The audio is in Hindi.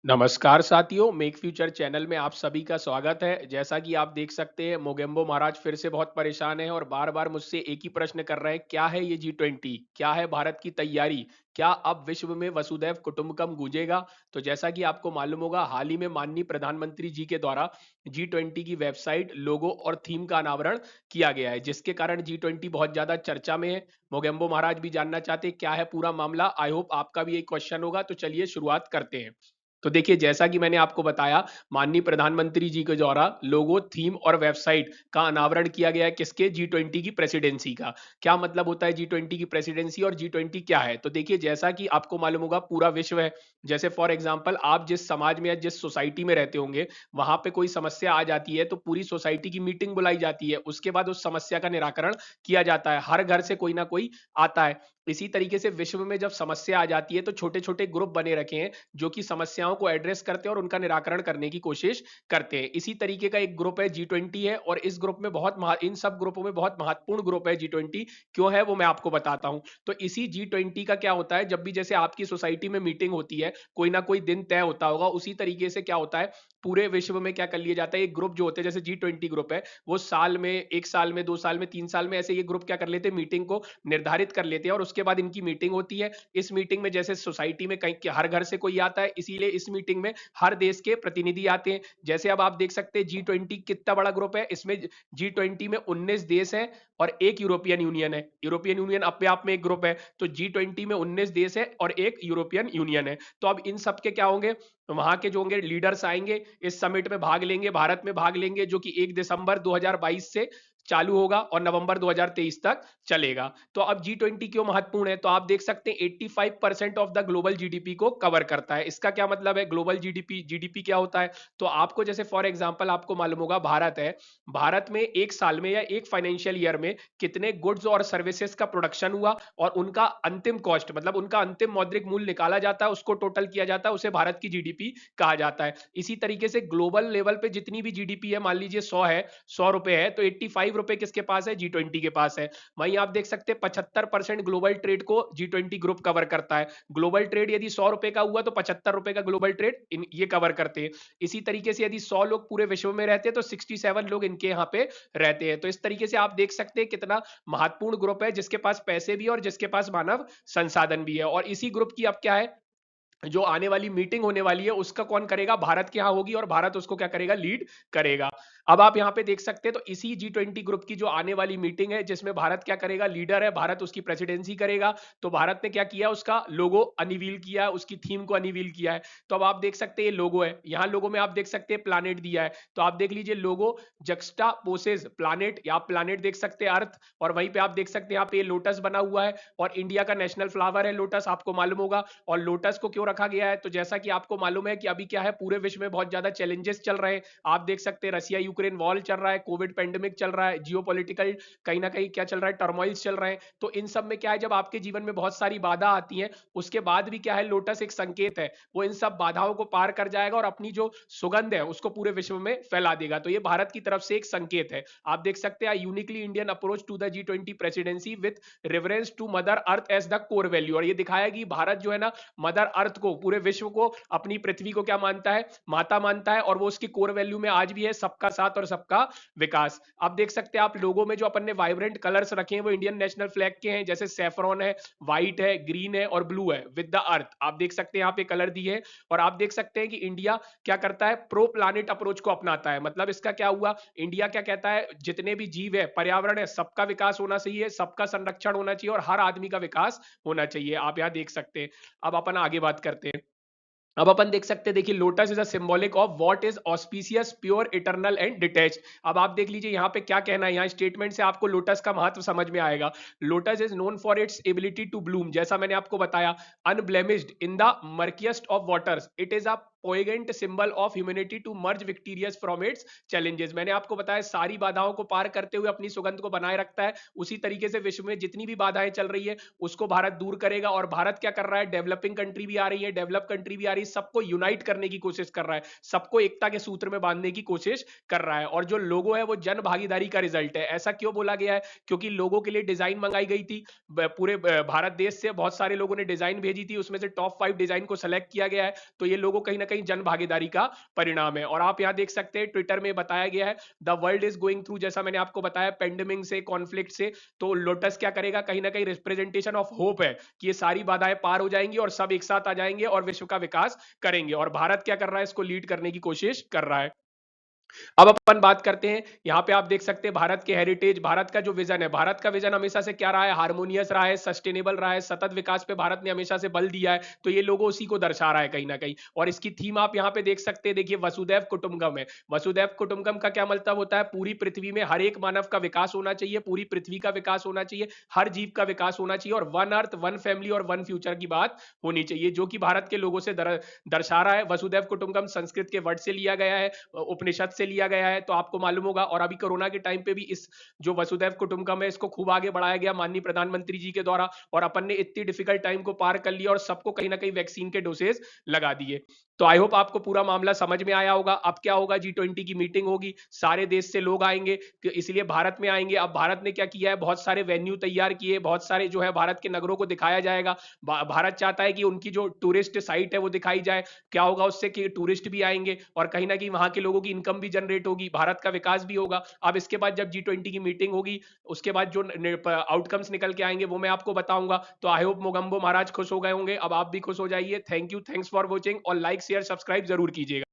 नमस्कार साथियों, मेक फ्यूचर चैनल में आप सभी का स्वागत है। जैसा कि आप देख सकते हैं, मोगेम्बो महाराज फिर से बहुत परेशान हैं और बार-बार मुझसे एक ही प्रश्न कर रहे हैं, क्या है ये जी20? क्या है भारत की तैयारी? क्या अब विश्व में वसुधैव कुटुंबकम गूंजेगा? तो जैसा कि आपको मालूम होगा, हाल ही में माननीय प्रधानमंत्री जी के द्वारा जी20 की वेबसाइट, लोगो और थीम का अनावरण किया गया है, जिसके कारण जी20 बहुत ज़्यादा चर्चा में है। मोगेम्बो महाराज भी जानना चाहते हैं, क्या है पूरा मामला? आई होप आपका भी एक क्वेश्चन होगा, तो चलिए शुरुआत करते हैं। तो देखिए, जैसा कि मैंने आपको बताया, माननीय प्रधानमंत्री जी के द्वारा लोगो, थीम और वेबसाइट का अनावरण किया गया है। किसके? जी20 की प्रेसिडेंसी का। क्या मतलब होता है जी20 की प्रेसिडेंसी और जी20 क्या है? तो देखिए, जैसा कि आपको मालूम होगा, पूरा विश्व है। जैसे फॉर एग्जांपल, आप जिस समाज में या जिस सोसाइटी में रहते होंगे, वहां पे कोई समस्या आ जाती है तो पूरी सोसाइटी की मीटिंग बुलाई जाती है। उसके बाद उस समस्या का निराकरण किया जाता है। हर घर से कोई ना कोई आता है। इसी तरीके से विश्व में जब समस्या आ जाती है तो छोटे छोटे ग्रुप बने रखे हैं जो कि समस्याओं को एड्रेस करते हैं और उनका निराकरण करने की कोशिश करते हैं। इसी तरीके का एक ग्रुप है जी20 है, और इस ग्रुप में इन सब ग्रुपों में बहुत महत्वपूर्ण ग्रुप है जी20। क्यों है वो मैं आपको बताता हूं। तो इसी जी20 का क्या होता है, जब भी जैसे आपकी सोसाइटी में मीटिंग होती है, कोई ना कोई दिन तय होता होगा, उसी तरीके से क्या होता है, पूरे विश्व में क्या कर लिया जाता है, एक ग्रुप जो होते हैं, जैसे जी20 ग्रुप है, वो साल में, 1 साल में, 2 साल में, 3 साल में, ऐसे ये ग्रुप क्या कर लेते हैं, मीटिंग को निर्धारित कर लेते हैं और उसके बाद इनकी मीटिंग होती है। इस मीटिंग में जैसे सोसाइटी में कहीं हर घर से कोई आता है, इसीलिए इस मीटिंग में हर देश के प्रतिनिधि आते हैं। जैसे अब आप देख सकते हैं जी20 कितना बड़ा ग्रुप है। इसमें जी20 में 19 देश है और एक यूरोपियन यूनियन है। यूरोपियन यूनियन अपने आप में एक ग्रुप है। तो जी20 में 19 देश है और एक यूरोपियन यूनियन है। तो अब इन सब के क्या होंगे, वहां के जो होंगे लीडर्स आएंगे, इस समिट में भाग लेंगे, भारत में भाग लेंगे, जो कि 1 दिसंबर 2022 से चालू होगा और नवंबर 2023 तक चलेगा। तो अब जी20 क्यों महत्वपूर्ण है, तो आप देख सकते हैं 85% ऑफ द ग्लोबल जीडीपी को कवर करता है। इसका क्या मतलब है, ग्लोबल जीडीपी, जीडीपी क्या होता है? तो आपको जैसे फॉर एग्जांपल आपको मालूम होगा, भारत है, भारत में एक साल में या एक फाइनेंशियल ईयर में कितने गुड्स और सर्विसेज का प्रोडक्शन हुआ और उनका अंतिम कॉस्ट, मतलब उनका अंतिम मौद्रिक मूल्य निकाला जाता है, उसको टोटल किया जाता है, उसे भारत की जीडीपी कहा जाता है। इसी तरीके से ग्लोबल लेवल पे जितनी भी जीडीपी है, मान लीजिए 100 है, 100 रुपए है, तो 85 रुपए किसके पास है, जी20 के पास है। वहीं आप देख सकते हैं 75% ग्लोबल ट्रेड को जी20 ग्रुप कवर करता है। ग्लोबल ट्रेड यदि 100 रुपए का हुआ तो 75 रुपए का ग्लोबल ट्रेड ये कवर करते हैं। इसी तरीके से यदि 100 लोग पूरे विश्व में रहते हैं तो 67 लोग इनके यहाँ पे रहते हैं। तो इस तरीके से आप देख सकते हैं कितना महत्वपूर्ण ग्रुप है, जिसके पास पैसे भी और जिसके पास मानव संसाधन भी है। और इसी ग्रुप की अब क्या है, जो आने वाली मीटिंग होने वाली है उसका कौन करेगा, भारत के यहाँ होगी और भारत उसको क्या करेगा, लीड करेगा। अब आप यहाँ पे देख सकते हैं, तो इसी जी20 ग्रुप की जो आने वाली मीटिंग है, जिसमें भारत क्या करेगा, लीडर है भारत, उसकी प्रेसिडेंसी करेगा। तो भारत ने क्या किया, उसका लोगो अनवील किया है, उसकी थीम को अनवील किया है। तो अब आप देख सकते हैं ये लोगो है, यहाँ लोगो में आप देख सकते हैं प्लानेट दिया है। तो आप देख लीजिए लोगो जक्स्टा पोसेस प्लानेट, या आप प्लानेट देख सकते हैं अर्थ, और वहीं पे आप देख सकते हैं यहाँ पे लोटस बना हुआ है, और इंडिया का नेशनल फ्लावर है लोटस, आपको मालूम होगा। और लोटस को क्यों रखा गया है, तो जैसा कि आपको मालूम है कि अभी क्या है, पूरे विश्व में बहुत ज्यादा चैलेंजेस चल रहे हैं। आप देख सकते हैं रसिया यूक्रेन वॉर चल रहा है, कोविड पेंडेमिक चल रहा है, जियोपॉलिटिकल कहीं ना कहीं क्या चल रहा है, टर्मोइल्स चल रहे हैं। तो इन सब में क्या है, जब आपके जीवन में बहुत सारी बाधा आती है, उसके बाद भी क्या है, लोटस एक संकेत है, वो इन सब बाधाओं को पार कर जाएगा और अपनी जो सुगंध है उसको पूरे विश्व में फैला देगा। तो ये भारत की तरफ से एक संकेत है। आप देख सकते हैं uniquely Indian approach to the जी20 presidency with reference to mother earth as the core value. और ये दिखाया कि भारत जो है ना, मदर अर्थ को, पूरे विश्व को, अपनी पृथ्वी को क्या मानता है, माता मानता है, और वो उसकी कोर वैल्यू में आज भी है, सबका साथ और सबका विकास। आप देख सकते हैं, आप लोगों में जो अपन ने वाइब्रेंट कलर्स रखे हैं वो इंडियन नेशनल फ्लैग के हैं, जैसे सेफ्रॉन है, व्हाइट है, ग्रीन है और ब्लू है विद द अर्थ। आप देख सकते हैं यहाँ पे कलर दिए है। और आप देख सकते हैं कि इंडिया क्या करता है, प्रो प्लानिट अप्रोच को अपनाता है। मतलब इसका क्या हुआ, इंडिया क्या कहता है, जितने भी जीव है, पर्यावरण है, सबका विकास होना चाहिए, सबका संरक्षण होना चाहिए और हर आदमी का विकास होना चाहिए। आप यहाँ देख सकते हैं। अब अपन आगे बात करते हैं। अब अपन देख सकते हैं, देखिए lotus is a symbolic of what is auspicious, pure, eternal and detach. अब आप देख लीजिए यहाँ पे क्या कहना है, यहाँ स्टेटमेंट से आपको लोटस का महत्व समझ में आएगा। Lotus is known for its ability to bloom, जैसा मैंने आपको बताया, unblemished in the murkiest of waters, it is a poignant symbol of humanity to emerge victorious from its challenges. मैंने आपको बताया सारी बाधाओं को पार करते हुए अपनी सुगंध को बनाए रखता है। उसी तरीके से विश्व में जितनी भी बाधाएं चल रही है उसको भारत दूर करेगा। और भारत क्या कर रहा है, डेवलपिंग कंट्री भी आ रही है, डेवलप कंट्री भी आ रही है, सबको यूनाइट करने की कोशिश कर रहा है, सबको एकता के सूत्र में बांधने की कोशिश कर रहा है। और जो लोगो है वो जन भागीदारी का रिजल्ट है। ऐसा क्यों बोला गया है, क्योंकि लोगों के लिए डिजाइन मंगाई गई थी, पूरे भारत देश से बहुत सारे लोगों ने डिजाइन भेजी थी, उसमें से टॉप 5 डिजाइन को सेलेक्ट किया गया है। तो ये लोगो कहीं ना कहीं जन भागीदारी का परिणाम है। और आप यहाँ देख सकते हैं ट्विटर में बताया गया है the world is going through, जैसा मैंने आपको बताया, पेंडेमिक से, कॉन्फ्लिक्ट से, तो लोटस क्या करेगा, कहीं ना कहीं रिप्रेजेंटेशन ऑफ होप है कि ये सारी बाधाएं पार हो जाएंगी और सब एक साथ आ जाएंगे और विश्व का विकास करेंगे। और भारत क्या कर रहा है, इसको लीड करने की कोशिश कर रहा है। अब अपन बात करते हैं, यहां पे आप देख सकते हैं भारत के हेरिटेज, भारत का जो विजन है, भारत का विजन हमेशा से क्या रहा है, हार्मोनियस रहा है, सस्टेनेबल रहा है, सतत विकास पे भारत ने हमेशा से बल दिया है। तो ये लोगो उसी को दर्शा रहा है कहीं ना कहीं। और इसकी थीम आप यहां पे देख सकते हैं, देखिए वसुदैव कुटुंबकम है। वसुदैव कुटुंबकम का क्या मतलब होता है, पूरी पृथ्वी में हर एक मानव का विकास होना चाहिए, पूरी पृथ्वी का विकास होना चाहिए, हर जीव का विकास होना चाहिए, और वन अर्थ, वन फैमिली और वन फ्यूचर की बात होनी चाहिए, जो कि भारत के लोगों से दर्शा रहा है। वसुदैव कुटुंबकम संस्कृत के वर्ड से लिया गया है, उपनिषद से लिया गया है, तो आपको मालूम होगा। और अभी कोरोना के टाइम पे भी इस जो वसुदैव कुटुंबकम है, इसको खूब आगे बढ़ाया गया माननीय प्रधानमंत्री जी के द्वारा, और अपन ने इतनी डिफिकल्ट टाइम को पार कर लिया और सबको कहीं ना कहीं वैक्सीन के डोसेज लगा दिए। तो आई होप आपको पूरा मामला समझ में आया होगा। अब क्या होगा, G20 की मीटिंग होगी, सारे देश से लोग आएंगे, इसलिए भारत में आएंगे। अब भारत ने क्या किया है, बहुत सारे वेन्यू तैयार किए, बहुत सारे जो है भारत के नगरों को दिखाया जाएगा। भारत चाहता है कि उनकी जो टूरिस्ट साइट है वो दिखाई जाए। क्या होगा उससे कि टूरिस्ट भी आएंगे और कहीं ना कहीं वहां के लोगों की इनकम भी जनरेट होगी, भारत का विकास भी होगा। अब इसके बाद जब G20 की मीटिंग होगी, उसके बाद जो आउटकम्स निकल के आएंगे वो मैं आपको बताऊंगा। तो आई होप मोगम्बो महाराज खुश हो गए होंगे, अब आप भी खुश हो जाइए। Thank you, thanks for watching, और लाइक शेयर सब्सक्राइब जरूर कीजिएगा।